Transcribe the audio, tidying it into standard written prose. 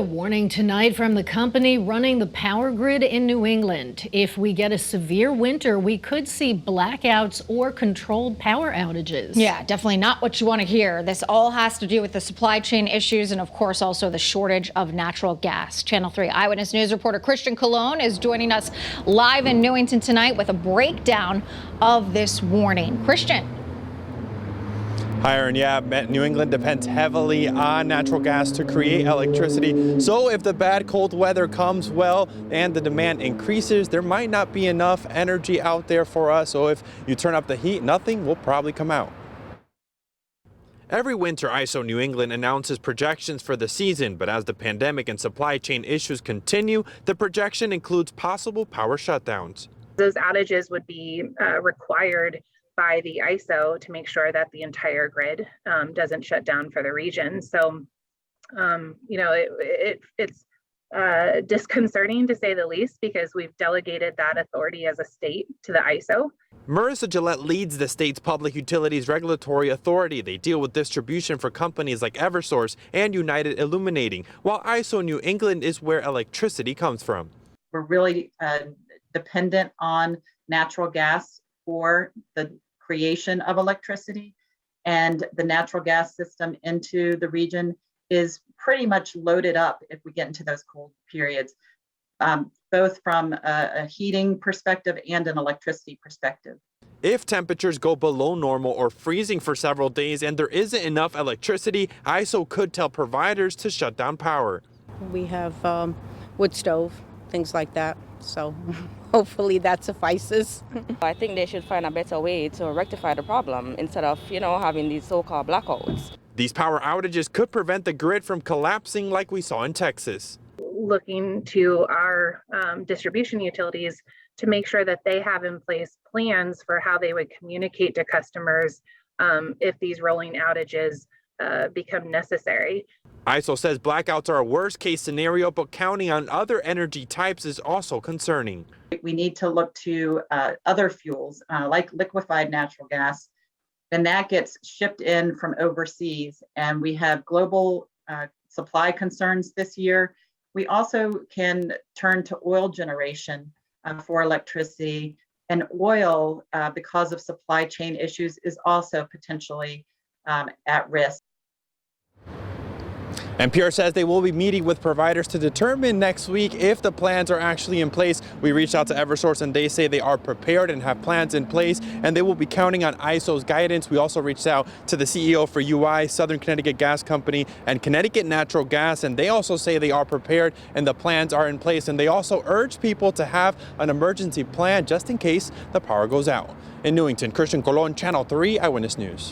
A warning tonight from the company running the power grid in New England. If we get a severe winter, we could see blackouts or controlled power outages. Yeah, definitely not what you want to hear. This all has to do with the supply chain issues and, of course, also the shortage of natural gas. Channel 3 Eyewitness News reporter Christian Colon is joining us live in Newington tonight with a breakdown of this warning. Christian. Hi, Aaron. Yeah, New England depends heavily on natural gas to create electricity. So if the bad cold weather comes, well, and the demand increases, there might not be enough energy out there for us. So if you turn up the heat, nothing will probably come out. Every winter, ISO New England announces projections for the season, but as the pandemic and supply chain issues continue, the projection includes possible power shutdowns. Those outages would be required by the ISO to make sure that the entire grid doesn't shut down for the region. So, it's disconcerting to say the least, because we've delegated that authority as a state to the ISO. Marissa Gillette leads the state's Public Utilities Regulatory Authority. They deal with distribution for companies like Eversource and United Illuminating, while ISO New England is where electricity comes from. We're really dependent on natural gas for the creation of electricity, and the natural gas system into the region is pretty much loaded up if we get into those cold periods, both from a heating perspective and an electricity perspective. If temperatures go below normal or freezing for several days and there isn't enough electricity, ISO could tell providers to shut down power. We have wood stove, things like that, so hopefully that suffices. I think they should find a better way to rectify the problem instead of, having these so-called blackouts. These power outages could prevent the grid from collapsing like we saw in Texas. Looking to our distribution utilities to make sure that they have in place plans for how they would communicate to customers if these rolling outages become necessary. ISO says blackouts are a worst-case scenario, but counting on other energy types is also concerning. We need to look to other fuels like liquefied natural gas, and that gets shipped in from overseas. And we have global supply concerns this year. We also can turn to oil generation for electricity, and oil, because of supply chain issues, is also potentially at risk. NPR says they will be meeting with providers to determine next week if the plans are actually in place. We reached out to Eversource and they say they are prepared and have plans in place, and they will be counting on ISO's guidance. We also reached out to the CEO for UI, Southern Connecticut Gas Company, and Connecticut Natural Gas, and they also say they are prepared and the plans are in place. And they also urge people to have an emergency plan just in case the power goes out. In Newington, Christian Colon, Channel 3 Eyewitness News.